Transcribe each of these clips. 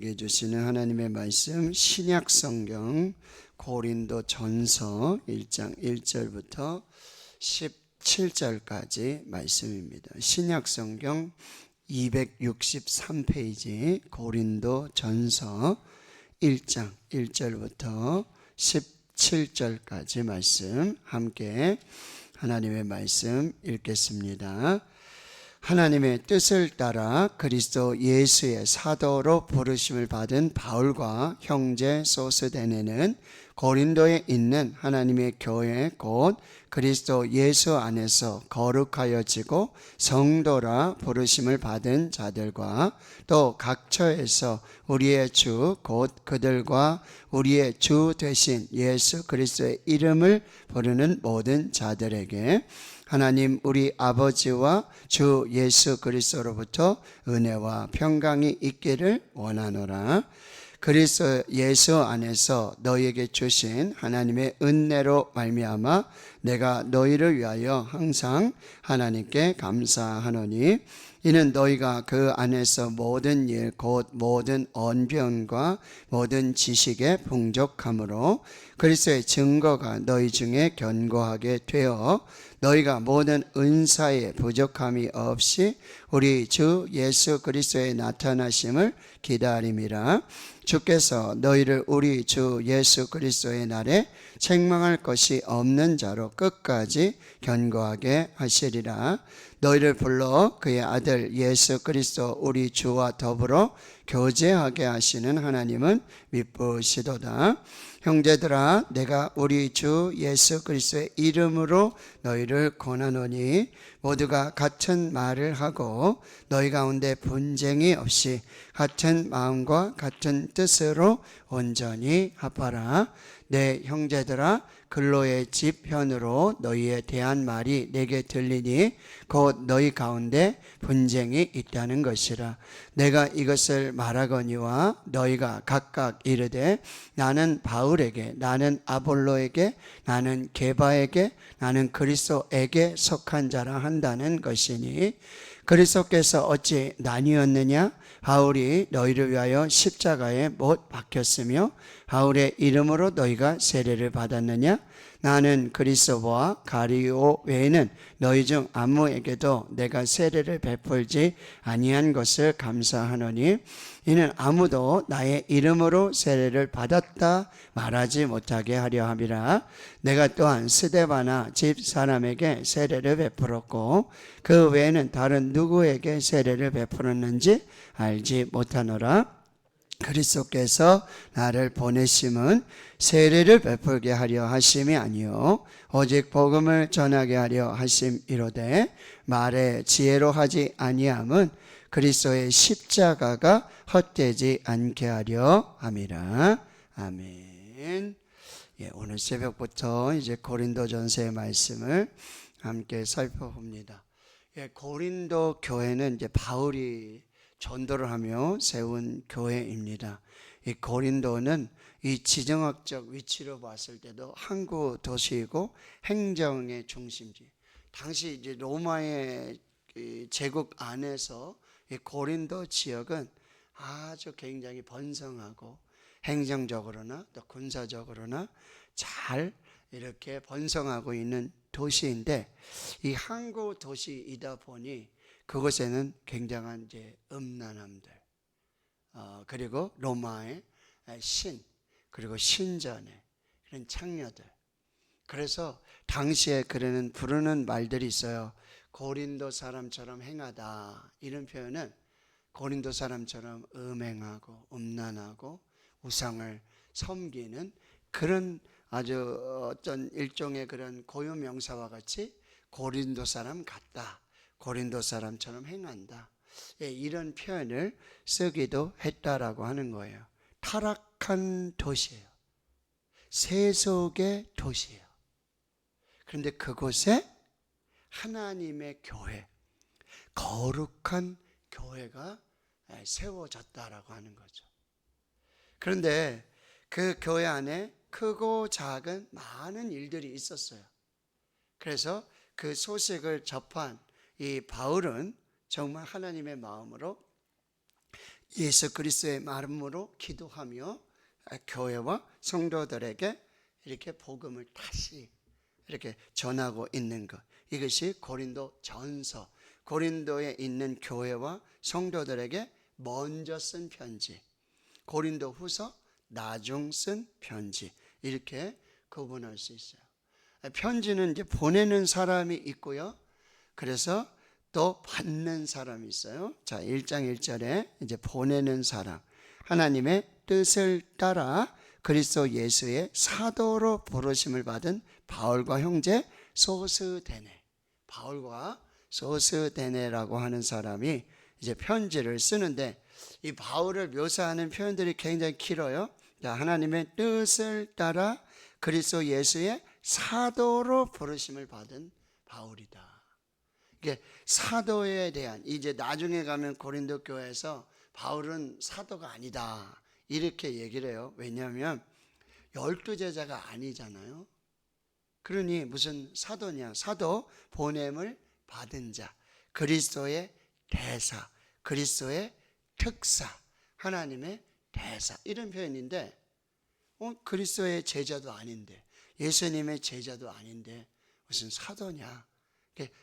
주시는 하나님의 말씀 신약 성경 고린도 전서 1장 1절부터 17절까지 말씀입니다. 신약 성경 263페이지 고린도 전서 1장 1절부터 17절까지 말씀 함께 하나님의 말씀 읽겠습니다. 하나님의 뜻을 따라 그리스도 예수의 사도로 부르심을 받은 바울과 형제 소스데네는 고린도에 있는 하나님의 교회 곧 그리스도 예수 안에서 거룩하여지고 성도라 부르심을 받은 자들과 또 각처에서 우리의 주 곧 그들과 우리의 주 되신 예수 그리스도의 이름을 부르는 모든 자들에게 하나님 우리 아버지와 주 예수 그리스도로부터 은혜와 평강이 있기를 원하노라. 그리스도 예수 안에서 너희에게 주신 하나님의 은혜로 말미암아 내가 너희를 위하여 항상 하나님께 감사하노니 이는 너희가 그 안에서 모든 일 곧 모든 언변과 모든 지식에 풍족함으로 그리스도의 증거가 너희 중에 견고하게 되어 너희가 모든 은사에 부족함이 없이 우리 주 예수 그리스도의 나타나심을 기다림이라. 주께서 너희를 우리 주 예수 그리스도의 날에 책망할 것이 없는 자로 끝까지 견고하게 하시리라. 너희를 불러 그의 아들 예수 그리스도 우리 주와 더불어 교제하게 하시는 하나님은 미쁘시도다. 형제들아 내가 우리 주 예수 그리스도의 이름으로 너희를 권하노니 모두가 같은 말을 하고 너희 가운데 분쟁이 없이 같은 마음과 같은 뜻으로 온전히 합하라. 내 형제들아 근로의 집 현으로 너희에 대한 말이 내게 들리니 곧 너희 가운데 분쟁이 있다는 것이라. 내가 이것을 말하거니와 너희가 각각 이르되 나는 바울에게 나는 아볼로에게 나는 게바에게 나는 그리스도에게 속한 자라 한다는 것이니 그리스도께서 어찌 나뉘었느냐? 바울이 너희를 위하여 십자가에 못 박혔으며 바울의 이름으로 너희가 세례를 받았느냐? 나는 그리스도와 가리오 외에는 너희 중 아무에게도 내가 세례를 베풀지 아니한 것을 감사하노니 이는 아무도 나의 이름으로 세례를 받았다 말하지 못하게 하려 함이라. 내가 또한 스데바나 집 사람에게 세례를 베풀었고 그 외에는 다른 누구에게 세례를 베풀었는지 알지 못하노라. 그리스도께서 나를 보내심은 세례를 베풀게 하려 하심이 아니요 오직 복음을 전하게 하려 하심이로되 말에 지혜로 하지 아니함은 그리스도의 십자가가 헛되지 않게 하려 함이라. 아멘. 오늘 새벽부터 이제 고린도전서의 말씀을 함께 살펴봅니다. 고린도 교회는 이제 바울이 전도를 하며 세운 교회입니다. 이 고린도는 이 지정학적 위치로 봤을 때도 항구 도시이고 행정의 중심지. 당시 이제 로마의 제국 안에서 이 고린도 지역은 아주 굉장히 번성하고 행정적으로나 또 군사적으로나 잘 이렇게 번성하고 있는 도시인데 이 항구 도시이다 보니 그곳에는 굉장한 이제 음란함들, 그리고 로마의 신, 그리고 신전의 그런 창녀들. 그래서 당시에 부르는 말들이 있어요. 고린도 사람처럼 행하다. 이런 표현은 고린도 사람처럼 음행하고 음란하고 우상을 섬기는 그런 아주 어떤 일종의 그런 고유명사와 같이 고린도 사람 같다. 고린도 사람처럼 행한다. 이런 표현을 쓰기도 했다라고 하는 거예요. 타락한 도시예요. 세속의 도시예요. 그런데 그곳에 하나님의 교회, 거룩한 교회가 세워졌다라고 하는 거죠. 그런데 그 교회 안에 크고 작은 많은 일들이 있었어요. 그래서 그 소식을 접한 이 바울은 정말 하나님의 마음으로 예수 그리스도의 말씀으로 기도하며 교회와 성도들에게 이렇게 복음을 다시 이렇게 전하고 있는 것. 이것이 고린도 전서, 고린도에 있는 교회와 성도들에게 먼저 쓴 편지, 고린도 후서 나중 쓴 편지, 이렇게 구분할 수 있어요. 편지는 이제 보내는 사람이 있고요. 그래서 또 받는 사람이 있어요. 자, 1장 1절에 이제 보내는 사람, 하나님의 뜻을 따라 그리스도 예수의 사도로 부르심을 받은 바울과 형제 소스데네, 바울과 소스데네라고 하는 사람이 이제 편지를 쓰는데, 이 바울을 묘사하는 표현들이 굉장히 길어요. 자, 하나님의 뜻을 따라 그리스도 예수의 사도로 부르심을 받은 바울이다. 이게 사도에 대한, 이제 나중에 가면 고린도 교회에서 바울은 사도가 아니다 이렇게 얘기를 해요. 왜냐하면 12제자가 아니잖아요. 그러니 무슨 사도냐? 사도, 보냄을 받은 자, 그리스도의 대사, 그리스도의 특사, 하나님의 대사, 이런 표현인데 그리스도의 제자도 아닌데, 예수님의 제자도 아닌데 무슨 사도냐?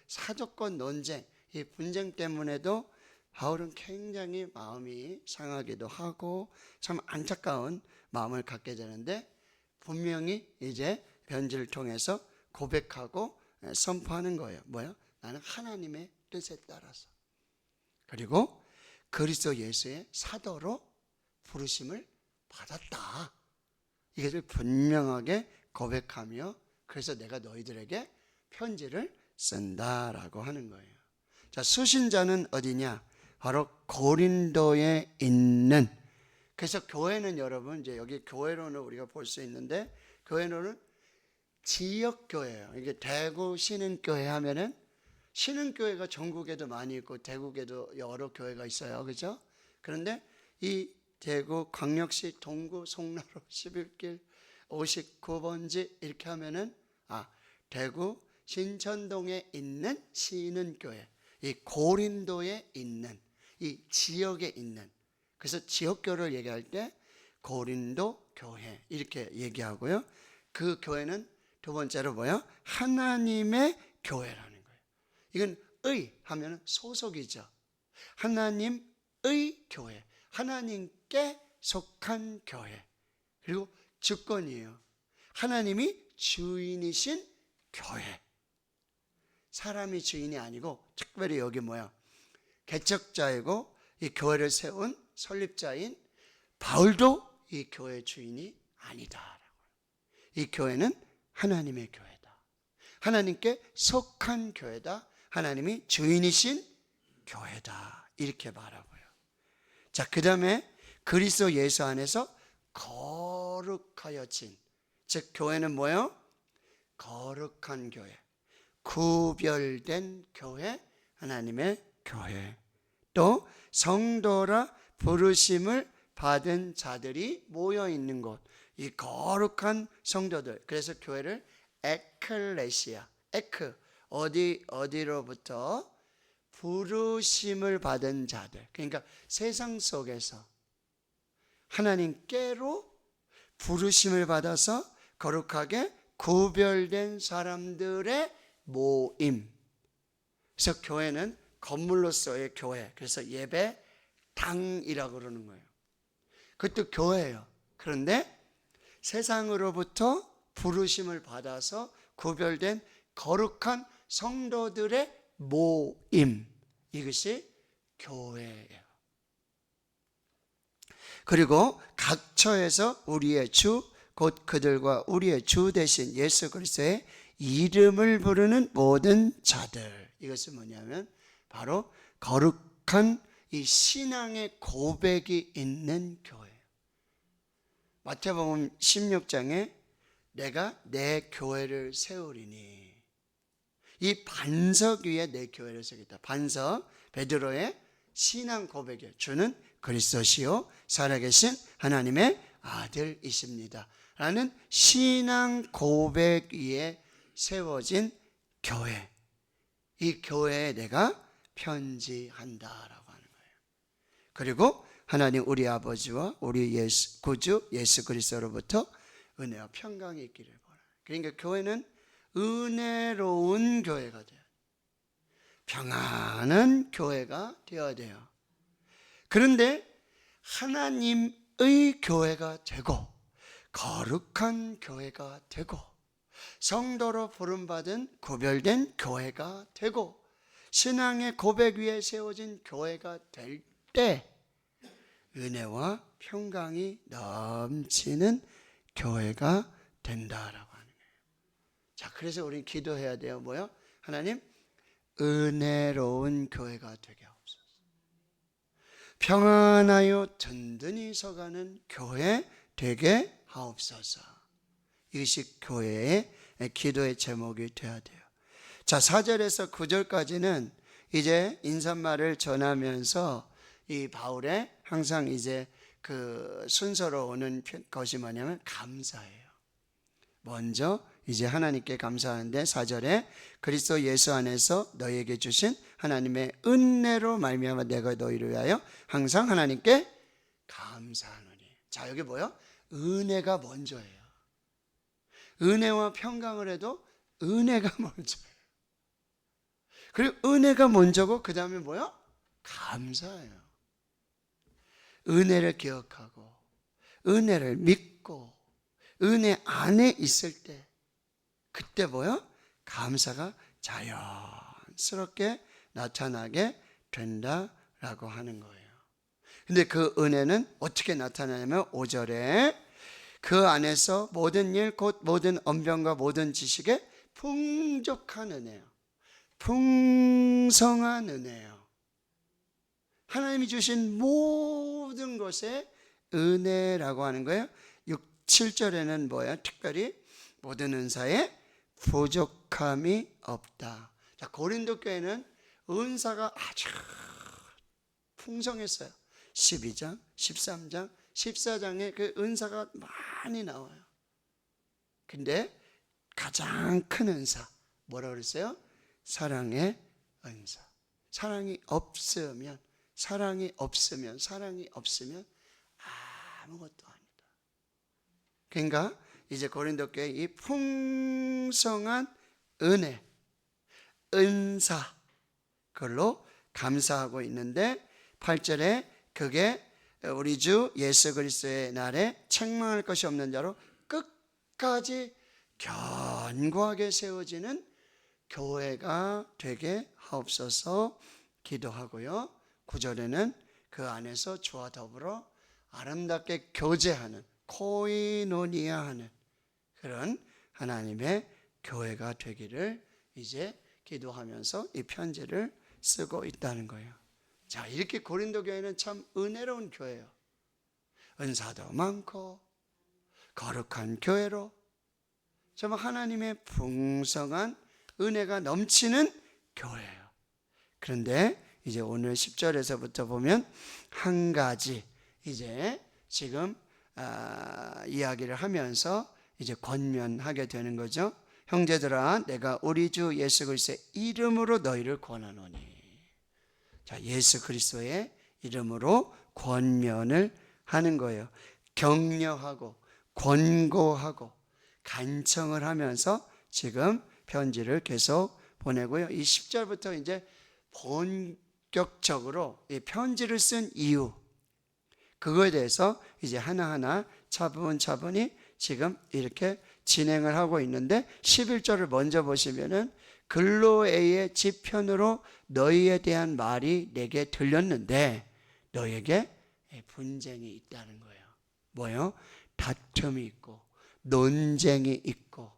사도권 논쟁, 이 분쟁 때문에도 바울은 굉장히 마음이 상하기도 하고 참 안타까운 마음을 갖게 되는데, 분명히 이제 편지를 통해서 고백하고 선포하는 거예요. 뭐요? 나는 하나님의 뜻에 따라서, 그리고 그리스도 예수의 사도로 부르심을 받았다, 이것을 분명하게 고백하며, 그래서 내가 너희들에게 편지를 쓴다라고 하는 거예요. 자, 수신자는 어디냐? 바로 고린도에 있는, 그래서 교회는 여러분, 이제 여기 교회로는 우리가 볼 수 있는데, 교회로는 지역교회예요. 이게 대구 신흥교회 하면은, 신흥교회가 전국에도 많이 있고 대구에도 여러 교회가 있어요. 그죠? 그런데 이 대구 광역시 동구 송나로 11길 59번지 이렇게 하면은, 대구 신천동에 있는 신흥교회, 이 고린도에 있는, 이 지역에 있는, 그래서 지역교회를 얘기할 때 고린도 교회 이렇게 얘기하고요. 그 교회는 두 번째로 뭐야? 하나님의 교회라는 거예요. 이건 의 하면 소속이죠. 하나님의 교회, 하나님께 속한 교회, 그리고 주권이에요. 하나님이 주인이신 교회, 사람이 주인이 아니고, 특별히 여기 뭐야? 개척자이고 이 교회를 세운 설립자인 바울도 이 교회 주인이 아니다라고. 이 교회는 하나님의 교회다, 하나님께 속한 교회다, 하나님이 주인이신 교회다, 이렇게 말하고요. 자, 그 다음에 그리스도 예수 안에서 거룩하여진, 즉 교회는 뭐예요? 거룩한 교회, 구별된 교회, 하나님의 교회, 또 성도라 부르심을 받은 자들이 모여 있는 곳, 이 거룩한 성도들. 그래서 교회를 에클레시아, 에크, 어디로부터? 부르심을 받은 자들. 그러니까 세상 속에서 하나님께로 부르심을 받아서 거룩하게 구별된 사람들의 모임. 그래서 교회는 건물로서의 교회, 그래서 예배당이라고 그러는 거예요. 그것도 교회예요. 그런데 세상으로부터 부르심을 받아서 구별된 거룩한 성도들의 모임, 이것이 교회예요. 그리고 각 처에서 우리의 주, 곧 그들과 우리의 주 대신 예수 그리스도의 이름을 부르는 모든 자들, 이것은 뭐냐면 바로 거룩한 이 신앙의 고백이 있는 교회예요. 마태복음 16장에 내가 내 교회를 세우리니, 이 반석 위에 내 교회를 세우겠다. 반석, 베드로의 신앙 고백이에요. 주는 그리스도시요 살아계신 하나님의 아들이십니다 라는 신앙 고백 위에 세워진 교회, 이 교회에 내가 편지한다라고 하는 거예요. 그리고 하나님 우리 아버지와 우리 구주 예수 그리스도로부터 은혜와 평강이 있기를 바라요. 그러니까 교회는 은혜로운 교회가 돼요. 평안한 교회가 되어야 돼요. 그런데 하나님의 교회가 되고 거룩한 교회가 되고 성도로 부름받은 구별된 교회가 되고 신앙의 고백 위에 세워진 교회가 될 때 은혜와 평강이 넘치는 교회가 된다라고 하는 거예요. 자, 그래서 우리는 기도해야 돼요. 뭐요? 하나님, 은혜로운 교회가 되게 하옵소서. 평안하여 든든히 서가는 교회 되게 하옵소서. 이것이 교회의 기도의 제목이 되어야 돼요. 자, 4절에서 9절까지는 이제 인사말을 전하면서 이 바울의 항상 이제 그 순서로 오는 것이 뭐냐면 감사예요. 먼저 이제 하나님께 감사하는데 4절에 그리스도 예수 안에서 너희에게 주신 하나님의 은혜로 말미암아 내가 너희를 위하여 항상 하나님께 감사하노니. 자, 여기 뭐요? 은혜가 먼저예요. 은혜와 평강을 해도 은혜가 먼저예요. 그리고 은혜가 먼저고 그 다음에 뭐요? 감사예요. 은혜를 기억하고 은혜를 믿고 은혜 안에 있을 때 그때 뭐요? 감사가 자연스럽게 나타나게 된다라고 하는 거예요. 근데 그 은혜는 어떻게 나타나냐면 5절에 그 안에서 모든 일 곧 모든 언변과 모든 지식에 풍족한 은혜요. 풍성한 은혜요. 하나님이 주신 모든 것에 은혜라고 하는 거예요. 7절에는 뭐야? 특별히 모든 은사에 부족함이 없다. 자, 고린도 교회는 은사가 아주 풍성했어요. 12장, 13장, 14장에 그 은사가 많이 나와요. 근데 가장 큰 은사 뭐라고 그랬어요? 사랑의 은사. 사랑이 없으면 아무것도 아니다. 그러니까 이제 고린도 교회 이 풍성한 은혜, 은사 그걸로 감사하고 있는데 8절에 그게 우리 주 예수 그리스도의 날에 책망할 것이 없는 자로 끝까지 견고하게 세워지는 교회가 되게 하옵소서 기도하고요. 9절에는 그 안에서 주와 더불어 아름답게 교제하는 코이노니아하는 그런 하나님의 교회가 되기를 이제 기도하면서 이 편지를 쓰고 있다는 거예요. 자, 이렇게 고린도 교회는 참 은혜로운 교회예요. 은사도 많고 거룩한 교회로 정말 하나님의 풍성한 은혜가 넘치는 교회예요. 그런데 이제 오늘 10절에서부터 보면 한 가지 이제 지금 이야기를 하면서 이제 권면하게 되는 거죠. 형제들아, 내가 우리 주 예수 그리스도의 이름으로 너희를 권하노니. 자, 예수 그리스도의 이름으로 권면을 하는 거예요. 격려하고 권고하고 간청을 하면서 지금 편지를 계속 보내고요. 이 10절부터 이제 본격적으로 이 편지를 쓴 이유, 그거에 대해서 이제 하나하나 차분차분히 지금 이렇게 진행을 하고 있는데 11절을 먼저 보시면은 글로에의 지편으로 너희에 대한 말이 내게 들렸는데 너희에게 분쟁이 있다는 거예요. 뭐요? 다툼이 있고 논쟁이 있고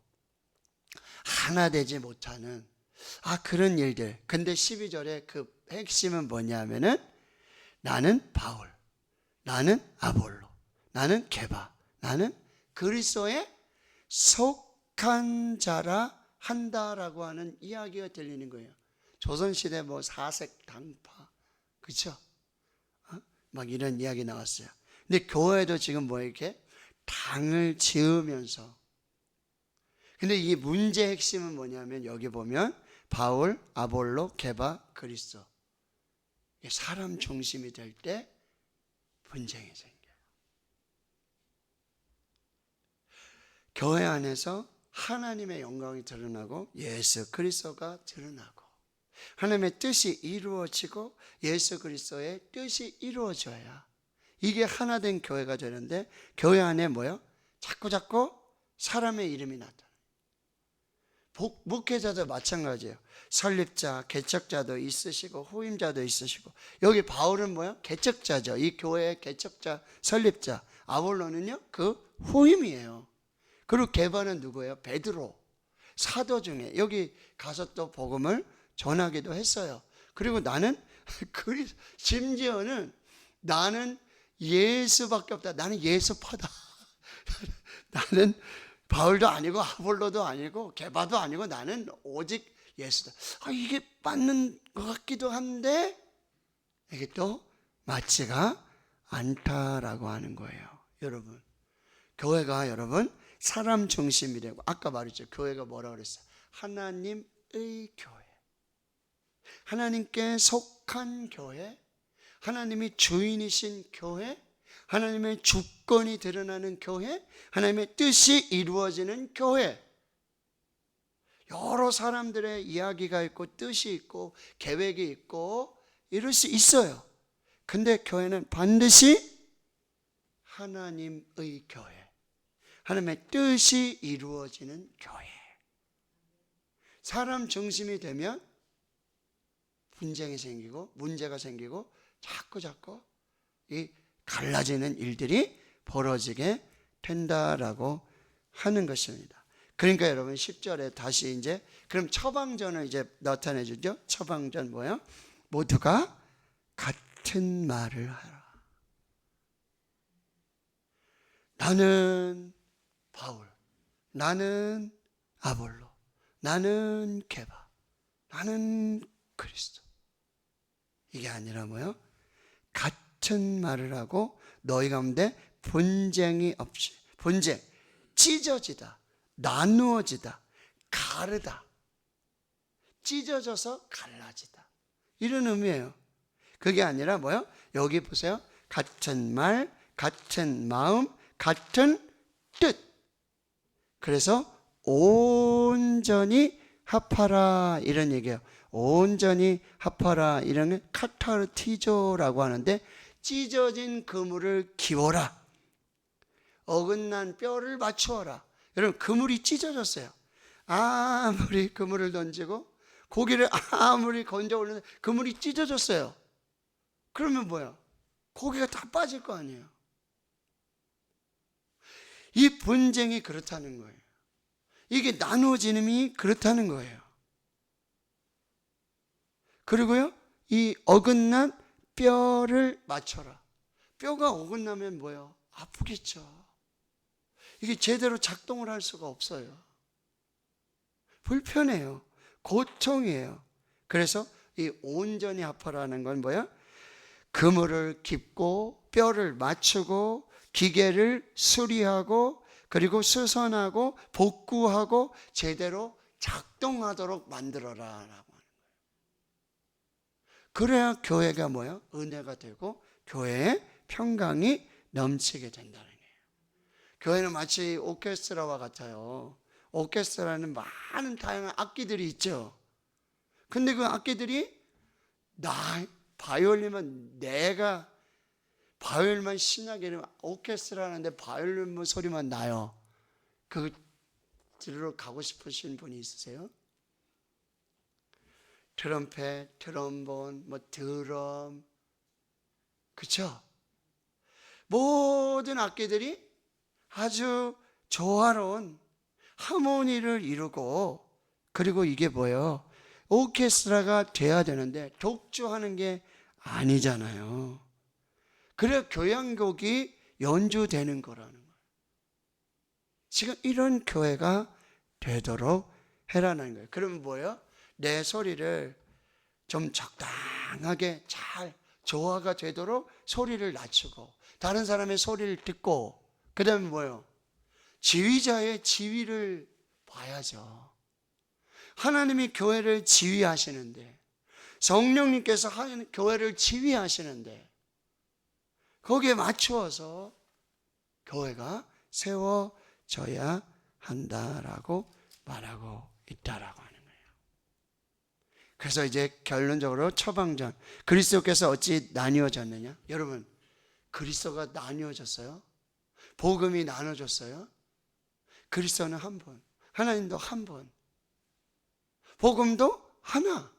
하나 되지 못하는 그런 일들. 근데 12절에 그 핵심은 뭐냐면은 나는 바울, 나는 아볼로, 나는 게바, 나는 그리스도에 속한 자라 한다라고 하는 이야기가 들리는 거예요. 조선시대 뭐 사색 당파, 그렇죠? 막 이런 이야기 나왔어요. 근데 교회도 지금 뭐 이렇게 당을 지으면서, 근데 이 문제의 핵심은 뭐냐면 여기 보면 바울, 아볼로, 게바, 그리스도. 사람 중심이 될 때 분쟁이 생겨요. 교회 안에서 하나님의 영광이 드러나고 예수 그리스도가 드러나고 하나님의 뜻이 이루어지고 예수 그리스도의 뜻이 이루어져야 이게 하나 된 교회가 되는데, 교회 안에 뭐요? 자꾸 사람의 이름이 나타나요. 목회자도 마찬가지예요. 설립자, 개척자도 있으시고 후임자도 있으시고, 여기 바울은 뭐요? 개척자죠. 이 교회의 개척자, 설립자. 아볼로는요 그 후임이에요. 그리고 개발은 누구예요? 베드로, 사도 중에 여기 가서 또 복음을 전하기도 했어요. 그리고 나는 심지어는 나는 예수밖에 없다. 나는 예수파다. 나는 바울도 아니고 아볼로도 아니고 게바도 아니고 나는 오직 예수다. 이게 맞는 것 같기도 한데 이게 또 맞지가 않다라고 하는 거예요. 여러분, 교회가 여러분 사람 중심이라고 아까 말했죠. 교회가 뭐라고 그랬어요? 하나님의 교회, 하나님께 속한 교회, 하나님이 주인이신 교회, 하나님의 주권이 드러나는 교회, 하나님의 뜻이 이루어지는 교회. 여러 사람들의 이야기가 있고 뜻이 있고 계획이 있고 이럴 수 있어요. 근데 교회는 반드시 하나님의 교회, 하나님의 뜻이 이루어지는 교회. 사람 중심이 되면 분쟁이 생기고 문제가 생기고 자꾸 이 갈라지는 일들이 벌어지게 된다라고 하는 것입니다. 그러니까 여러분 10절에 다시 이제 그럼 처방전을 이제 나타내 주죠. 처방전 뭐예요? 모두가 같은 말을 하라. 나는 바울, 나는 아볼로, 나는 게바, 나는 그리스도. 이게 아니라 뭐예요? 같은 말을 하고 너희 가운데 분쟁이 없이. 분쟁, 찢어지다, 나누어지다, 가르다, 찢어져서 갈라지다, 이런 의미예요. 그게 아니라 뭐예요? 여기 보세요. 같은 말, 같은 마음, 같은 뜻. 그래서 온전히 합하라 이런 얘기예요. 온전히 합하라 이런 게 카타르티조라고 하는데, 찢어진 그물을 기워라, 어긋난 뼈를 맞추어라. 여러분, 그물이 찢어졌어요. 아무리 그물을 던지고 고기를 아무리 건져 올리는데 그물이 찢어졌어요. 그러면 뭐야? 고기가 다 빠질 거 아니에요. 이 분쟁이 그렇다는 거예요. 이게 나누어지는이 그렇다는 거예요. 그리고요, 이 어긋난 뼈를 맞춰라. 뼈가 어긋나면 뭐예요? 아프겠죠. 이게 제대로 작동을 할 수가 없어요. 불편해요. 고통이에요. 그래서 이 온전히 합하라는 건 뭐야? 그물을 깁고 뼈를 맞추고 기계를 수리하고 그리고 수선하고 복구하고 제대로 작동하도록 만들어라 라고 하는 거예요. 그래야 교회가 뭐예요? 은혜가 되고 교회의 평강이 넘치게 된다는 거예요. 교회는 마치 오케스트라와 같아요. 오케스트라는 많은 다양한 악기들이 있죠. 근데 그 악기들이 바이올린만 내가 바이올린만 신나게 이러면 오케스트라 하는데 바이올린 소리만 나요. 그 들으러 가고 싶으신 분이 있으세요? 트럼펫, 트럼본, 드럼, 그렇죠? 모든 악기들이 아주 조화로운 하모니를 이루고, 그리고 이게 뭐예요? 오케스트라가 돼야 되는데 독주하는 게 아니잖아요. 그래야 교향곡이 연주되는 거라는 거예요. 지금 이런 교회가 되도록 해라는 거예요. 그러면 뭐예요? 내 소리를 좀 적당하게 잘 조화가 되도록 소리를 낮추고 다른 사람의 소리를 듣고, 그 다음에 뭐예요? 지휘자의 지휘를 봐야죠. 하나님이 교회를 지휘하시는데, 성령님께서 교회를 지휘하시는데 거기에 맞추어서 교회가 세워져야 한다라고 말하고 있다라고 하는 거예요. 그래서 이제 결론적으로 처방전, 그리스도께서 어찌 나뉘어졌느냐? 여러분, 그리스도가 나뉘어졌어요? 복음이 나눠졌어요? 그리스도는 한 분, 하나님도 한 분, 복음도 하나.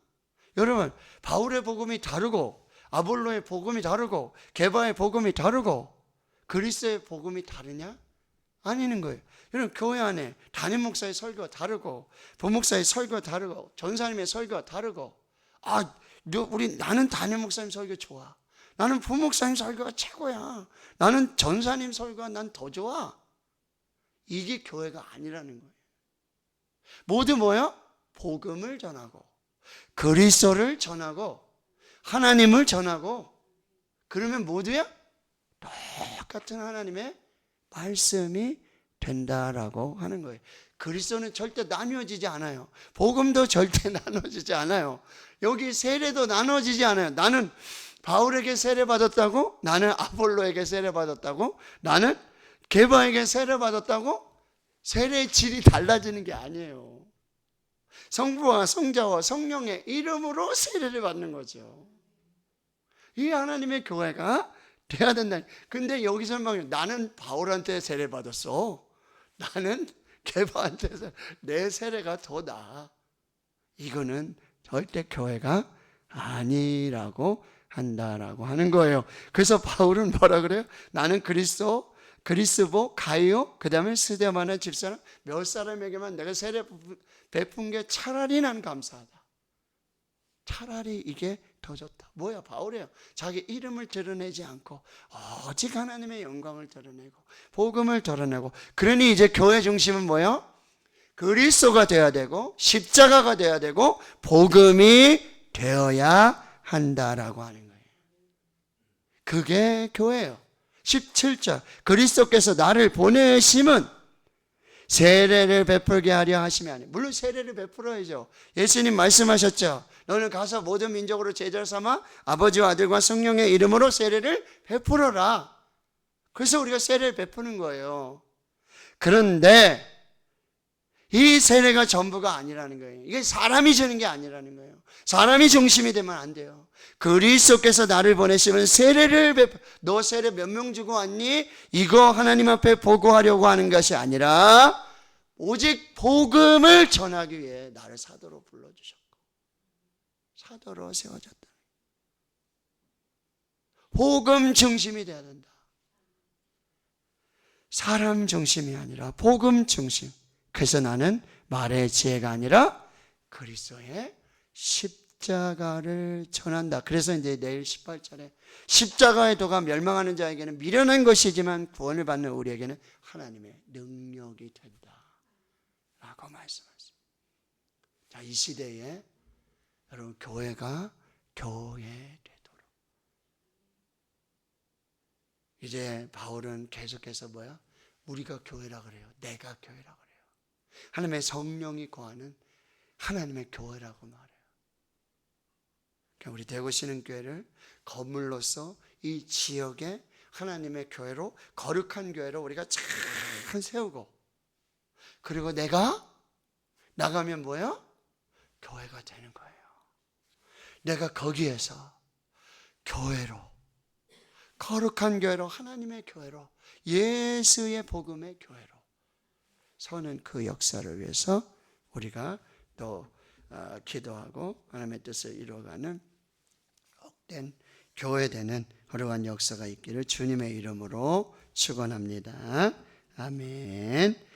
여러분, 바울의 복음이 다르고 아볼로의 복음이 다르고 게바의 복음이 다르고 그리스도의 복음이 다르냐? 아니는 거예요. 여러분, 교회 안에 담임 목사의 설교가 다르고 부목사의 설교가 다르고 전사님의 설교가 다르고, 나는 담임 목사님 설교 좋아, 나는 부목사님 설교가 최고야, 나는 전사님 설교가 난 더 좋아. 이게 교회가 아니라는 거예요. 모두 뭐요? 복음을 전하고 그리스도를 전하고 하나님을 전하고, 그러면 모두야 똑같은 하나님의 말씀이 된다라고 하는 거예요. 그리스도는 절대 나뉘어지지 않아요. 복음도 절대 나눠지지 않아요. 여기 세례도 나눠지지 않아요. 나는 바울에게 세례 받았다고, 나는 아볼로에게 세례 받았다고, 나는 게바에게 세례 받았다고 세례의 질이 달라지는 게 아니에요. 성부와 성자와 성령의 이름으로 세례를 받는 거죠. 이 하나님의 교회가 돼야 된다. 근데 여기서 막 나는 바울한테 세례 받았어, 나는 게바한테 내 세례가 더 나아, 이거는 절대 교회가 아니라고 한다라고 하는 거예요. 그래서 바울은 뭐라 그래요? 나는 그리스도, 그리스보, 가이오, 그 다음에 스데바나 집사람 몇 사람에게만 내가 세례 베푼 게 차라리 난 감사하다. 차라리 이게 더 좋다. 뭐야? 바울이에요. 자기 이름을 드러내지 않고 오직 하나님의 영광을 드러내고 복음을 드러내고. 그러니 이제 교회 중심은 뭐예요? 그리스도가 되어야 되고 십자가가 되어야 되고 복음이 되어야 한다라고 하는 거예요. 그게 교회예요. 17절, 그리스도께서 나를 보내심은 세례를 베풀게 하려 하심이 아니에요. 물론 세례를 베풀어야죠. 예수님 말씀하셨죠. 너는 가서 모든 민족으로 제자를 삼아 아버지와 아들과 성령의 이름으로 세례를 베풀어라. 그래서 우리가 세례를 베푸는 거예요. 그런데 이 세례가 전부가 아니라는 거예요. 이게 사람이 주는 게 아니라는 거예요. 사람이 중심이 되면 안 돼요. 그리스도께서 나를 보내시면 세례를 너 세례 몇 명 주고 왔니? 이거 하나님 앞에 보고하려고 하는 것이 아니라 오직 복음을 전하기 위해 나를 사도로 불러주셨고 사도로 세워졌다. 복음 중심이 돼야 된다. 사람 중심이 아니라 복음 중심. 그래서 나는 말의 지혜가 아니라 그리스도의 십자가를 전한다. 그래서 이제 내일 18절에 십자가의 도가 멸망하는 자에게는 미련한 것이지만 구원을 받는 우리에게는 하나님의 능력이 된다 라고 말씀하셨습니다. 자, 이 시대에 여러분 교회가 교회 되도록 이제 바울은 계속해서 뭐야? 우리가 교회라 그래요. 내가 교회라 그래요. 하나님의 성령이 거하는 하나님의 교회라고 말해요. 우리 대구신흥교회를 건물로서 이 지역에 하나님의 교회로, 거룩한 교회로 우리가 잘 세우고, 그리고 내가 나가면 뭐예요? 교회가 되는 거예요. 내가 거기에서 교회로, 거룩한 교회로, 하나님의 교회로, 예수의 복음의 교회로 서는 그 역사를 위해서 우리가 또 기도하고 하나님의 뜻을 이루어가는 복된 교회되는 거룩한 역사가 있기를 주님의 이름으로 축원합니다. 아멘.